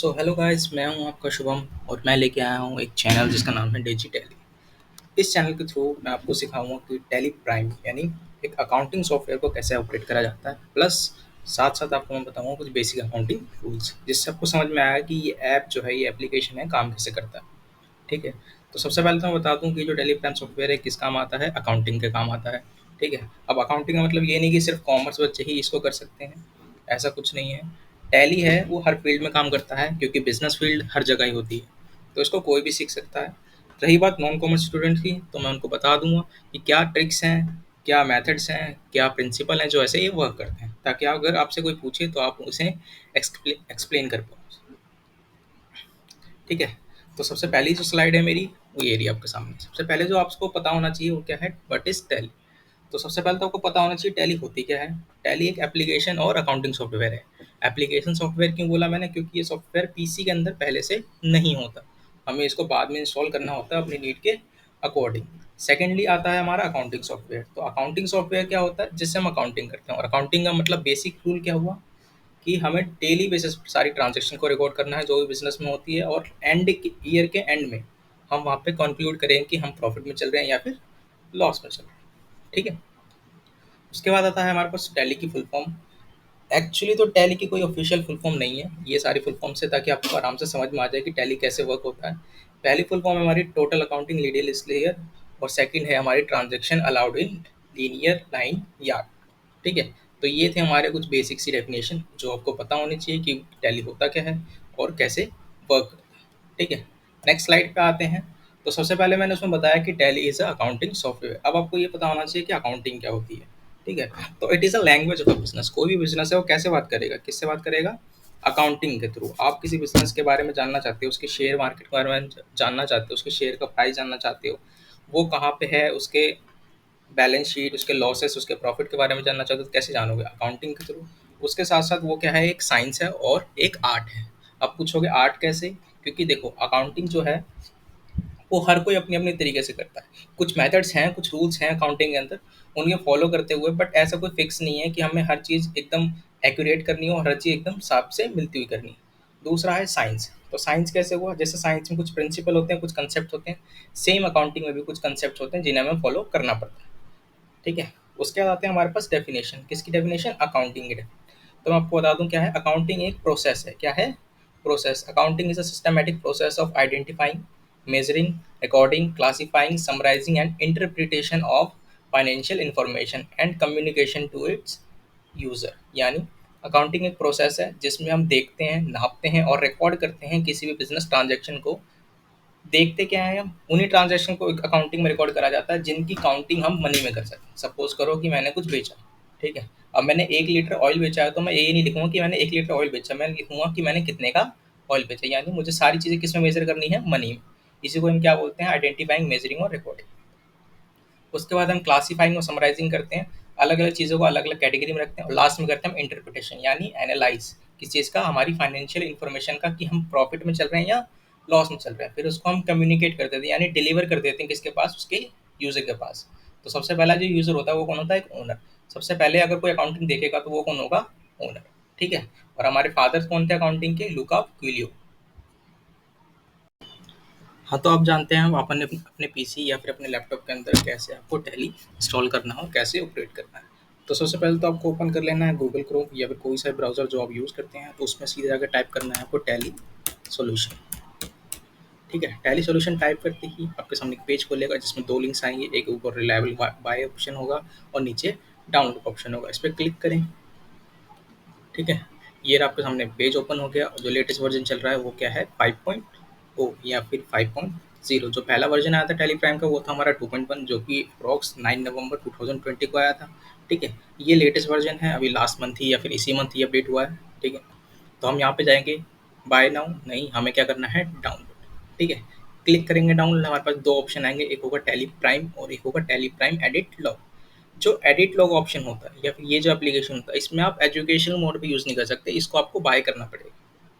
So hello guys, मैं हूं आपका शुभम और मैं लेके आया हूं एक चैनल जिसका नाम है डिजिटली। इस चैनल के थ्रू मैं आपको सिखाऊंगा कि टैली प्राइम यानी एक अकाउंटिंग सॉफ्टवेयर को कैसे ऑपरेट करा जाता है। प्लस साथ साथ आपको मैं बताऊंगा कुछ बेसिक अकाउंटिंग रूल्स, जिससे आपको समझ में आएगा कि ये ऐप जो है, ये एप्लीकेशन है, काम कैसे करता है। ठीक है। तो सबसे पहले तो मैं बता दूं कि जो टैली प्राइम सॉफ्टवेयर है किस काम आता है, अकाउंटिंग के काम आता है। ठीक है। अब अकाउंटिंग का मतलब ये नहीं कि सिर्फ कॉमर्स बच्चे ही इसको कर सकते हैं, ऐसा कुछ नहीं है। टैली है वो हर फील्ड में काम करता है, क्योंकि बिजनेस फील्ड हर जगह ही होती है, तो इसको कोई भी सीख सकता है। रही बात नॉन कॉमर्स स्टूडेंट की, तो मैं उनको बता दूंगा कि क्या ट्रिक्स हैं, क्या मेथड्स हैं, क्या प्रिंसिपल हैं जो ऐसे ये वर्क करते हैं, ताकि अगर आपसे कोई पूछे तो आप उसे एक्सप्लेन कर पाओ। ठीक है। तो सबसे पहली जो स्लाइड है मेरी, वो ये रही आपके सामने। सबसे पहले जो आपको पता होना चाहिए वो क्या है, व्हाट इज टैली। तो सबसे पहले तो आपको पता होना चाहिए टैली होती क्या है। टैली एक एप्लीकेशन और अकाउंटिंग सॉफ्टवेयर है। एप्लीकेशन सॉफ्टवेयर क्यों बोला मैंने, क्योंकि ये सॉफ्टवेयर पीसी के अंदर पहले से नहीं होता, हमें इसको बाद में इंस्टॉल करना होता है अपनी नीड के अकॉर्डिंग। सेकेंडली आता है हमारा अकाउंटिंग सॉफ्टवेयर। तो अकाउंटिंग सॉफ्टवेयर क्या होता है, जिससे हम अकाउंटिंग करते हैं। और अकाउंटिंग का मतलब बेसिक रूल क्या हुआ कि हमें डेली बेसिस पर सारी ट्रांजेक्शन को रिकॉर्ड करना है जो भी बिजनेस में होती है, और ईयर के एंड में हम वहाँ पे कंक्लूड करें कि हम प्रॉफिट में चल रहे हैं या फिर लॉस में चल रहे हैं। ठीक है। उसके बाद आता है हमारे पास टैली की फुल फॉर्म। एक्चुअली तो टैली की कोई ऑफिशियल फुल फॉर्म नहीं है, ये सारी फुल फॉर्म से ताकि आपको आराम से समझ में आ जाए कि टैली कैसे वर्क होता है। पहली फुल फॉर्म है हमारी टोटल अकाउंटिंग लीडियल लेयर, और सेकंड है हमारी transaction allowed in linear line yard. ठीक है। तो ये थे हमारे कुछ बेसिक सी डेफिनेशन जो आपको पता होनी चाहिए कि टैली होता क्या है और कैसे वर्क करता है। ठीक है। नेक्स्ट स्लाइड पे आते हैं। तो सबसे पहले मैंने उसमें बताया कि tally is a accounting software. अब आपको ये पता होना चाहिए कि अकाउंटिंग क्या होती है। ठीक है। तो it is a language of a business. कोई भी बिजनेस है वो कैसे बात करेगा, किससे बात करेगा, अकाउंटिंग के थ्रू। आप किसी बिजनेस के बारे में जानना चाहते हो, उसके शेयर मार्केट के बारे में जानना चाहते हो, उसके शेयर का प्राइस जानना चाहते हो, वो कहाँ पे है, उसके बैलेंस शीट, उसके लॉसेस, उसके प्रॉफिट के बारे में जानना चाहते हो, तो कैसे जानोगे, अकाउंटिंग के थ्रू। उसके साथ साथ वो क्या है, एक साइंस है और एक आर्ट है। अब पूछोगे आर्ट कैसे, क्योंकि देखो अकाउंटिंग जो है वो हर कोई अपनी अपनी तरीके से करता है। कुछ मेथड्स हैं, कुछ रूल्स हैं अकाउंटिंग के अंदर, उन्हें फॉलो करते हुए, बट ऐसा कोई फिक्स नहीं है कि हमें हर चीज़ एकदम एक्यूरेट करनी हो, हर चीज़ एकदम साफ से मिलती हुई करनी है। दूसरा है साइंस। तो साइंस कैसे हुआ, जैसे साइंस में कुछ प्रिंसिपल होते हैं, कुछ कंसेप्ट होते हैं, सेम अकाउंटिंग में भी कुछ कंसेप्ट होते हैं जिन्हें हमें फॉलो करना पड़ता है। ठीक है। उसके बाद आते हैं हमारे पास डेफिनेशन। किसकी डेफिनेशन, अकाउंटिंग की definition। तो मैं आपको बता दूं क्या है अकाउंटिंग। एक प्रोसेस है। क्या है, process. Accounting is a systematic process of identifying, measuring, recording, classifying, summarising and interpretation of financial information and communication to its user. यानी अकाउंटिंग एक प्रोसेस है जिसमें हम देखते हैं, नापते हैं और रिकॉर्ड करते हैं किसी भी बिजनेस ट्रांजेक्शन को। देखते क्या है, हम उन्हीं ट्रांजैक्शन को अकाउंटिंग में रिकॉर्ड करा जाता है जिनकी काउंटिंग हम मनी में कर सकते। सपोज करो कि मैंने कुछ बेचा। ठीक है। अब मैंने 1 लीटर ऑयल बेचा है, तो मैं ये नहीं लिखूंगा कि मैंने 1 लीटर ऑयल बेचा, मैं लिखूंगा कि मैंने कितने का ऑयल बेचा। यानी मुझे सारी चीज़ें किस में मेजर करनी है, मनी में। इसी को हम क्या बोलते हैं, आइडेंटिफाइंग, मेजरिंग और रिकॉर्डिंग। उसके बाद हम क्लासीफाइंग और समराइजिंग करते हैं, अलग अलग चीज़ों को अलग अलग कैटेगरी में रखते हैं, और लास्ट में करते हैं हम इंटरप्रिटेशन, यानी एनालाइज किस चीज़ का, हमारी फाइनेंशियल इन्फॉर्मेशन का, कि हम प्रॉफिट में चल रहे हैं या लॉस में चल रहे हैं। फिर उसको हम कम्युनिकेट कर देते हैं, यानी डिलीवर कर देते हैं किसके पास, उसके यूजर के पास। तो सबसे पहला जो यूजर होता है वो कौन होता है, एक ओनर। सबसे पहले अगर कोई अकाउंटिंग देखेगा तो वो कौन होगा, ओनर। ठीक है। और हमारे फादर कौन थे अकाउंटिंग के, लुका क्विलियो। हाँ, तो आप जानते हैं अपन ने अपने पीसी या फिर अपने लैपटॉप के अंदर कैसे आपको टैली इंस्टॉल करना हो, कैसे ऑपरेट करना है। तो सबसे पहले तो आपको ओपन कर लेना है गूगल क्रोम या फिर कोई सा ब्राउज़र जो आप यूज़ करते हैं, तो उसमें सीधे जाकर टाइप करना है आपको टैली सॉल्यूशन। ठीक है। टैली सॉल्यूशन टाइप करते ही आपके सामने एक पेज खोलेगा जिसमें दो लिंक्स आएंगे, एक ऊपर रिलायबल बाय ऑप्शन होगा और नीचे डाउनलोड ऑप्शन होगा। इस पर क्लिक करें। ठीक है। ये रहा आपके सामने पेज ओपन हो गया। जो लेटेस्ट वर्जन चल रहा है वो क्या है, 5.0 या फिर 5.0। जो पहला वर्जन आया था टेली प्राइम का वो था हमारा 2.1, जो कि अप्रॉक्स 9 नवंबर 2020 को आया था। ठीक है। ये लेटेस्ट वर्जन है, अभी लास्ट मंथ ही या फिर इसी मंथ ही अपडेट हुआ है। ठीक है। तो हम यहाँ पे जाएंगे, बाय नाउ नहीं, हमें क्या करना है, डाउनलोड। ठीक है। क्लिक करेंगे डाउनलोड, हमारे पास दो ऑप्शन आएंगे, एक होगा टेली प्राइम और एक होगा टेली प्राइम एडिट लॉग। जो एडिट लॉग ऑप्शन होता है या फिर ये जो एप्लीकेशन होता है, इसमें आप एजुकेशनल मोड पे यूज़ नहीं कर सकते, इसको आपको बाय करना पड़ेगा।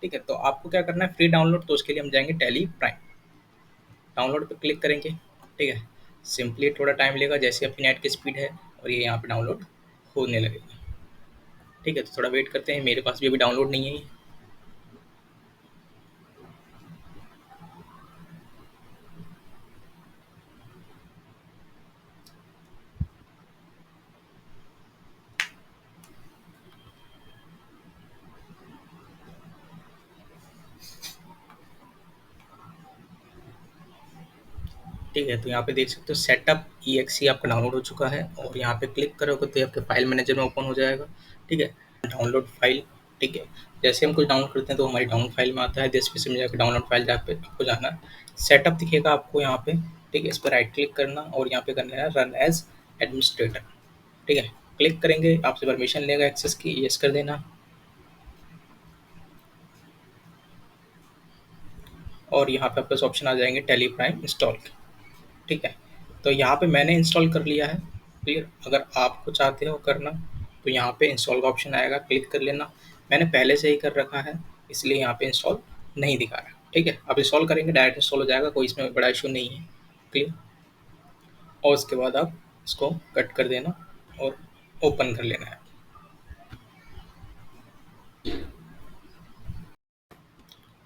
ठीक है। तो आपको क्या करना है, फ्री डाउनलोड। तो उसके लिए हम जाएंगे टेली प्राइम, डाउनलोड पे क्लिक करेंगे। ठीक है। सिंपली थोड़ा टाइम लेगा, जैसे अपनी नेट की स्पीड है, और ये यहाँ पे डाउनलोड होने लगेगा। ठीक है। तो थोड़ा वेट करते हैं, मेरे पास भी अभी डाउनलोड नहीं है ये। ठीक है, तो यहाँ पे देख सकते हो सेटअप EXE आपका डाउनलोड हो चुका है और यहाँ पे क्लिक करोगे तो ये आपके फाइल मैनेजर में ओपन हो जाएगा। ठीक है, डाउनलोड फाइल। ठीक है, जैसे हम कुछ डाउनलोड करते हैं तो हमारी डाउनलोड फाइल में आता है, जिस पे में जाकर डाउनलोड फाइल जहाँ पे आपको जाना है, सेटअप दिखेगा आपको यहाँ पे। ठीक है, इस पर राइट क्लिक करना और यहाँ पे करना है रन एज एडमिनिस्ट्रेटर। ठीक है, क्लिक करेंगे, आपसे परमिशन लेगा एक्सेस की, यस कर देना और यहाँ पे आपके ऑप्शन आ जाएंगे टेली प्राइम इंस्टॉल। ठीक है, तो यहाँ पे मैंने इंस्टॉल कर लिया है। क्लियर, अगर आपको चाहते हो करना तो यहाँ पे इंस्टॉल का ऑप्शन आएगा, क्लिक कर लेना। मैंने पहले से ही कर रखा है इसलिए यहाँ पे इंस्टॉल नहीं दिखा रहा। ठीक है, अब इंस्टॉल करेंगे डायरेक्ट इंस्टॉल हो जाएगा, कोई इसमें बड़ा इशू नहीं है। क्लियर, और उसके बाद आप इसको कट कर देना और ओपन कर लेना है।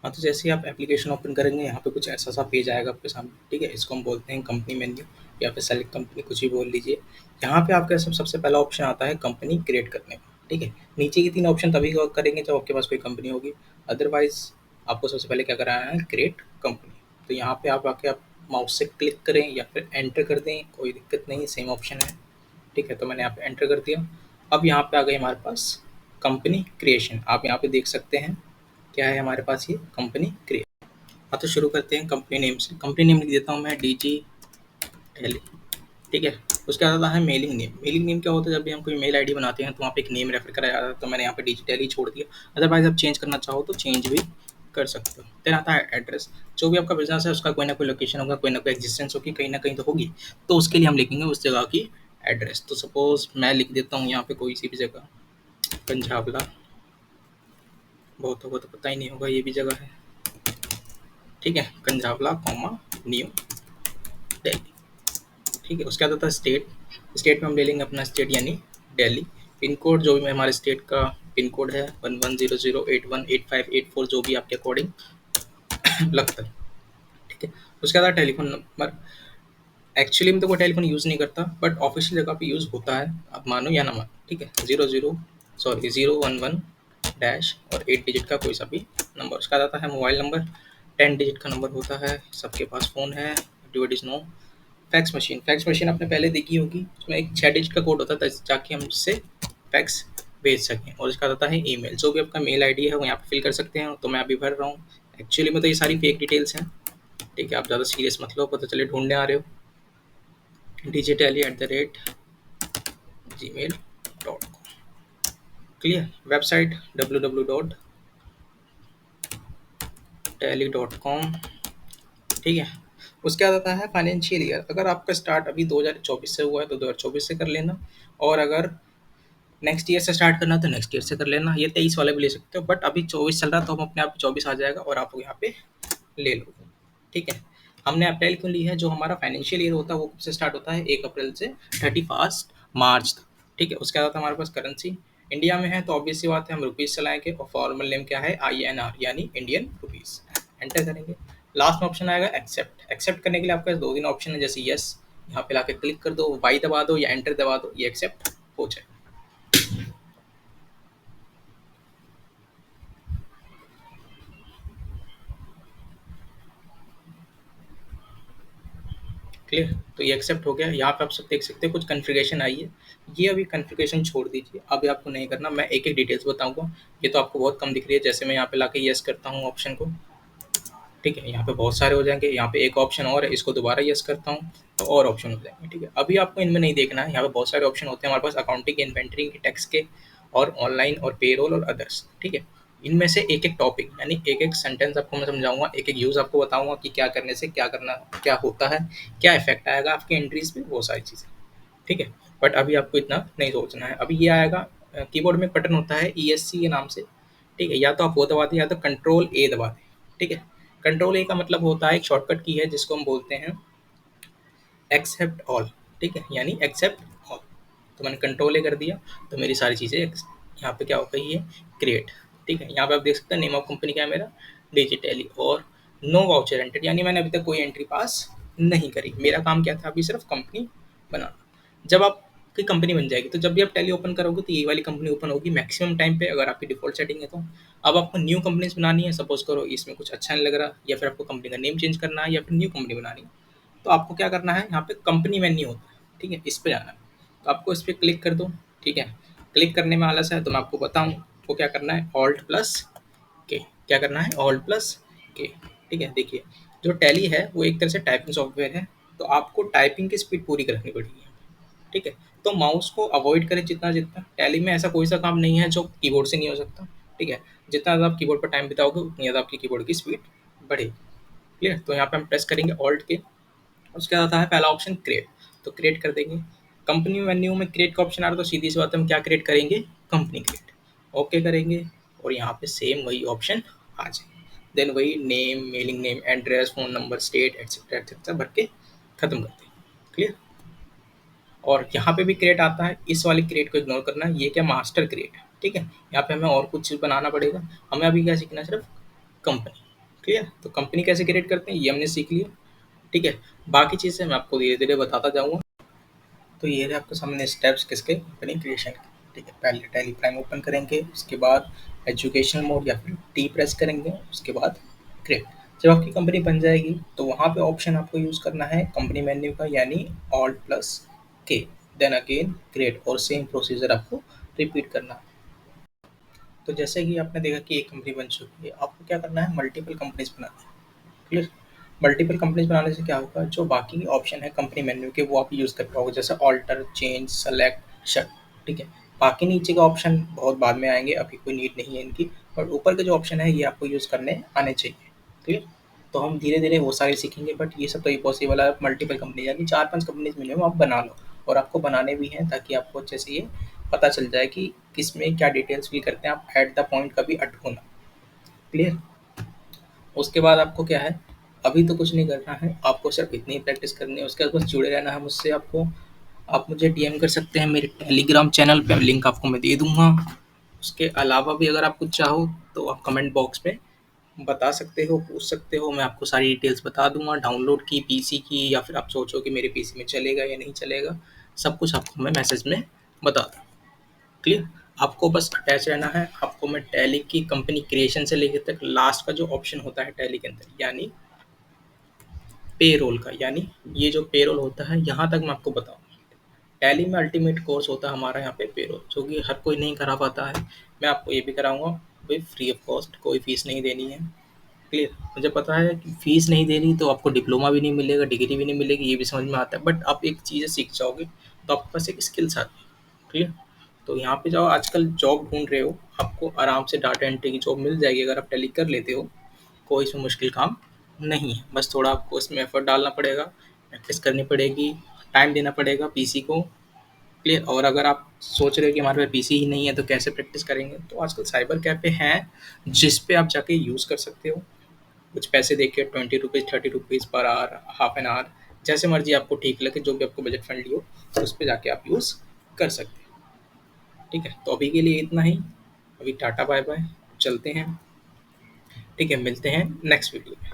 हाँ, तो जैसे ही आप एप्लीकेशन ओपन करेंगे यहाँ पे कुछ ऐसा सा पेज आएगा आपके सामने। ठीक है, इसको हम बोलते हैं कंपनी मेन्यू या फिर सेलेक्ट कंपनी, कुछ भी बोल लीजिए। यहाँ पे आपका सबसे पहला ऑप्शन आता है कंपनी क्रिएट करने का। ठीक है, नीचे की 3 ऑप्शन तभी वर्क करेंगे जब आपके पास कोई कंपनी होगी, अदरवाइज आपको सबसे पहले क्या कराना है, क्रिएट कंपनी। तो यहाँ पे आप आके आप माउस से क्लिक करें या फिर एंटर कर दें, कोई दिक्कत नहीं, सेम ऑप्शन है। ठीक है, तो मैंने यहाँ पे एंटर कर दिया। अब यहाँ पे आ गई हमारे पास कंपनी क्रिएशन। आप यहाँ पे देख सकते हैं क्या है हमारे पास, ये कंपनी क्रिएट। हाँ, तो शुरू करते हैं कंपनी नेम से। कंपनी नेम लिख देता हूँ मैं डीजी टेली। ठीक है, उसके बाद आता है मेलिंग नेम। मेलिंग नेम क्या होता है, जब भी हम कोई मेल आईडी बनाते हैं तो वहाँ पे एक नेम रेफर करा जाता है, तो मैंने यहाँ पे डीजी टेली छोड़ दिया। अदरवाइज आप चेंज करना चाहो तो चेंज भी कर सकते हो। देन आता है एड्रेस। जो भी आपका बिजनेस है उसका कोई ना कोई लोकेशन होगा, कोई ना कोई एग्जिस्टेंस होगी, कहीं ना कहीं तो होगी, तो उसके लिए हम लिखेंगे उस जगह की एड्रेस। तो सपोज मैं लिख देता हूँ यहाँ पे कोई सी भी जगह, पंजाबला, बहुतों को तो पता ही नहीं होगा ये भी जगह है। ठीक है, कंझावला कॉमा न्यू दिल्ली। ठीक है, उसके बाद आता है स्टेट। स्टेट में हम ले लेंगे अपना स्टेट यानी दिल्ली। पिन कोड जो भी हमारे स्टेट का पिन कोड है 1100818584, जो भी आपके अकॉर्डिंग लगता है। ठीक है, उसके बाद टेलीफोन नंबर। एक्चुअली में तो कोई टेलीफोन यूज़ नहीं करता, बट ऑफिशियल जगह पे यूज़ होता है, आप मानो या ना मानो। ठीक है, 011 और 8 डिजिट का कोई सा भी नंबर। उसका आता है मोबाइल नंबर, 10 डिजिट का नंबर होता है, सबके पास फ़ोन है, divide is no. Fax machine, fax machine आपने पहले देखी होगी, उसमें एक 6 डिजिट का कोड होता था ताकि हम उससे फैक्स भेज सकें। और इसका आता है ईमेल। जो भी आपका मेल आईडी है वो यहाँ पे फिल कर सकते हैं, तो मैं अभी भर रहा हूँ। एक्चुअली में तो ये सारी फेक डिटेल्स हैं। ठीक है, आप ज़्यादा सीरियस मत लो, पता चले ढूंढने आ रहे हो। digitally@gmail.com। Clear, website www.tally.com। ठीक है, उसके बाद आता है फाइनेंशियल ईयर। अगर आपका स्टार्ट अभी 2024 से हुआ है तो 2024 से कर लेना, और अगर नेक्स्ट ईयर से स्टार्ट करना तो नेक्स्ट ईयर से कर लेना। ये 23 वाले भी ले सकते हो, बट अभी 24 चल रहा तो हम अपने आप 24 आ जाएगा और आप यहाँ पे ले लो। ठीक है, हमने अप्रैल क्यों ली है, जो हमारा फाइनेंशियल ईयर होता है वो कब से स्टार्ट होता है, 1 अप्रैल से 31 मार्च तक। ठीक है, उसके बाद हमारे पास करेंसी इंडिया में है तो ऑब्वियस सी बात है हम रुपीज़ चलाएंगे, और फॉर्मल नेम क्या है, INR यानी इंडियन रुपीज़। एंटर करेंगे, लास्ट में ऑप्शन आएगा एक्सेप्ट। एक्सेप्ट करने के लिए आपके पास 2 तीन ऑप्शन है, जैसे यस, यहाँ पे लाके क्लिक कर दो, वाई दबा दो या एंटर दबा दो, ये एक्सेप्ट हो जाए। क्लियर, तो ये एक्सेप्ट हो गया। यहाँ पे आप सब देख सकते हैं कुछ कन्फिगरेशन आई है, ये अभी कन्फिगरेशन छोड़ दीजिए, अभी आपको नहीं करना। मैं एक एक डिटेल्स बताऊंगा। ये तो आपको बहुत कम दिख रही है, जैसे मैं यहाँ पे लाके यस करता हूँ ऑप्शन को। ठीक है, यहाँ पे बहुत सारे हो जाएंगे, यहाँ पे एक ऑप्शन और है, इसको दोबारा यस करता हूँ तो और ऑप्शन हो जाएंगे। ठीक है, अभी आपको इनमें नहीं देखना है, यहाँ पे बहुत सारे ऑप्शन होते हैं हमारे पास, अकाउंटिंग, इन्वेंटरी के, टैक्स के, और ऑनलाइन और पेरोल और अदर्स। ठीक है, इनमें से एक एक टॉपिक यानी एक एक सेंटेंस आपको मैं समझाऊंगा, एक एक यूज़ आपको बताऊंगा कि क्या करने से क्या करना, क्या होता है, क्या इफेक्ट आएगा आपके एंट्रीज पे, वो सारी चीज़ें। ठीक है, बट अभी आपको इतना नहीं सोचना है। अभी ये आएगा, कीबोर्ड में एक बटन होता है ESC के नाम से। ठीक है, या तो आप वो दबा दें या तो कंट्रोल A दबा दें। ठीक है, कंट्रोल A का मतलब होता है एक शॉर्टकट की है जिसको हम बोलते हैं एक्सेप्ट ऑल। ठीक है, यानी एक्सेप्ट ऑल। तो मैंने कंट्रोल A कर दिया तो मेरी सारी चीज़ें यहाँ पे क्या हो गई है, क्रिएट। ठीक है, यहाँ पे आप देख सकते हैं नेम ऑफ कंपनी क्या है मेरा, डिजिटली, और नो वाउचर एंट्री, यानी मैंने अभी तक कोई एंट्री पास नहीं करी। मेरा काम क्या था, अभी सिर्फ कंपनी बनाना। जब आपकी कंपनी बन जाएगी तो जब भी आप टैली ओपन करोगे तो ये वाली कंपनी ओपन होगी मैक्सिमम टाइम पे, अगर आपकी डिफॉल्ट सेटिंग है तो। अब आपको न्यू कंपनीज बनानी है, सपोज करो इसमें कुछ अच्छा नहीं लग रहा, या फिर आपको कंपनी का नेम चेंज करना है, या फिर न्यू कंपनी बनानी है, तो आपको क्या करना है, यहाँ पे कंपनी मेन्यू होता है, ठीक है, इस पे जाना है। तो आपको इस पे क्लिक कर दो, ठीक है। क्लिक करने में आलस है तो मैं आपको बताऊँ, आपको क्या करना है, ऑल्ट प्लस के। क्या करना है, ऑल्ट प्लस के, ठीक है। देखिए, जो टैली है वो एक तरह से टाइपिंग सॉफ्टवेयर है, तो आपको टाइपिंग की स्पीड पूरी रखनी पड़ेगी, ठीक है। तो माउस को अवॉइड करें जितना जितना, टैली में ऐसा कोई सा काम नहीं है जो कीबोर्ड से नहीं हो सकता, ठीक है। जितना ज़्यादा आप कीबोर्ड पर टाइम बिताओगे उतनी ज़्यादा आपकी कीबोर्ड की स्पीड बढ़ेगी, क्लियर। तो यहाँ पे हम प्रेस करेंगे ऑल्ट के, उसके बाद आता है पहला ऑप्शन क्रिएट, तो क्रिएट कर देंगे। कंपनी मेन्यू में क्रिएट का ऑप्शन आ रहा है, तो सीधी सी बात है हम क्या क्रिएट करेंगे, कंपनी क्रिएट, ओके करेंगे। और यहाँ पे सेम वही ऑप्शन आ जाएंगे, देन वही name, mailing name, address, phone number, state, etcetera etcetera भर के खत्म कर देंगे, क्लियर। और यहाँ पे भी क्रिएट आता है, इस वाली क्रिएट को इग्नोर करना है, ये क्या मास्टर क्रिएट है, ठीक है। यहाँ पे हमें और कुछ चीज़ बनाना पड़ेगा, हमें अभी क्या सीखना है, सिर्फ कंपनी, क्लियर। तो कंपनी कैसे क्रिएट करते हैं ये हमने सीख लिया, ठीक है। बाकी चीज़ें मैं आपको धीरे धीरे बताता जाऊँगा। तो ये रहे आपके सामने स्टेप्स किसके, कंपनी क्रिएशन के, ठीक है। पहले टैली प्राइम ओपन करेंगे, उसके बाद एजुकेशन मोड या फिर टी प्रेस करेंगे, उसके बाद क्रिएट। जब आपकी कंपनी बन जाएगी तो वहाँ पे ऑप्शन आपको यूज़ करना है कंपनी मेन्यू का, यानी ऑल्ट प्लस के, देन अगेन क्रिएट, और सेम प्रोसीजर आपको रिपीट करना है। तो जैसे कि आपने देखा कि एक कंपनी बन चुकी है, आपको क्या करना है, मल्टीपल कंपनीज बनानी है, क्लियर। मल्टीपल कंपनीज बनाने से क्या होगा, जो बाकी ऑप्शन है कंपनी मेन्यू के वो आप यूज़ कर पाओगे, जैसे ऑल्टर, चेंज, सेलेक्ट, शट, ठीक है। बाकी नीचे का ऑप्शन बहुत बाद में आएंगे, अभी कोई नीड नहीं है इनकी, बट ऊपर के जो ऑप्शन है ये आपको यूज़ करने आने चाहिए, क्लियर। तो हम धीरे धीरे वो सारे सीखेंगे, बट ये सब तो पॉसिबल है, मल्टीपल कंपनी यानी 4-5 कंपनीज मिनिमम आप बना लो, और आपको बनाने भी हैं ताकि आपको अच्छे से ये पता चल जाए कि किस में क्या डिटेल्स फिल करते हैं, आप एट द पॉइंट कभी अटको ना, क्लियर। उसके बाद आपको क्या है, अभी तो कुछ नहीं करना है, आपको सिर्फ इतनी ही प्रैक्टिस करनी है, उसके बाद बस जुड़े रहना है मुझसे। आपको, आप मुझे डीएम कर सकते हैं मेरे टेलीग्राम चैनल पे, लिंक आपको मैं दे दूंगा। उसके अलावा भी अगर आप कुछ चाहो तो आप कमेंट बॉक्स में बता सकते हो, पूछ सकते हो, मैं आपको सारी डिटेल्स बता दूंगा, डाउनलोड की, पीसी की, या फिर आप सोचो कि मेरे पीसी में चलेगा या नहीं चलेगा, सब कुछ आपको मैं मैसेज में बता दूँ, क्लियर। आपको बस अटैच रहना है, आपको मैं टैली की कंपनी क्रिएशन से लेकर तक लास्ट का जो ऑप्शन होता है टैली के अंदर, यानी पेरोल का, यानी ये जो पेरोल होता है यहाँ तक मैं आपको बताऊँ। टैली में अल्टीमेट कोर्स होता है हमारा यहाँ पे पेरोल, जो कि हर कोई नहीं करा पाता है, मैं आपको ये भी कराऊंगा, भाई फ्री ऑफ कॉस्ट, कोई फीस नहीं देनी है, क्लियर। मुझे पता है कि फीस नहीं देनी तो आपको डिप्लोमा भी नहीं मिलेगा, डिग्री भी नहीं मिलेगी, ये भी समझ में आता है, बट आप एक चीज़ सीख जाओगे तो आपके पास एक स्किल्स आती है, क्लियर। तो यहाँ पे जाओ, आजकल जॉब ढूंढ रहे हो, आपको आराम से डाटा एंट्री की जॉब मिल जाएगी अगर आप टैली कर लेते हो, कोई इसमें मुश्किल काम नहीं है, बस थोड़ा आपको इसमें एफर्ट डालना पड़ेगा, प्रैक्टिस करनी पड़ेगी, टाइम देना पड़ेगा पीसी को, क्लियर। और अगर आप सोच रहे हो कि हमारे पास पीसी ही नहीं है तो कैसे प्रैक्टिस करेंगे, तो आजकल साइबर कैफ़े हैं जिस पे आप जाके यूज़ कर सकते हो, कुछ पैसे दे के, 20 rupees, 30 rupees per hour, half an hour, जैसे मर्जी आपको ठीक लगे, जो भी आपको बजट फ्रेंडली हो, उस पे जाके आप यूज़ कर सकते हैं, ठीक है। तो अभी के लिए इतना ही, अभी टाटा बाय बाय, चलते हैं, ठीक है, मिलते हैं नेक्स्ट वीडियो में।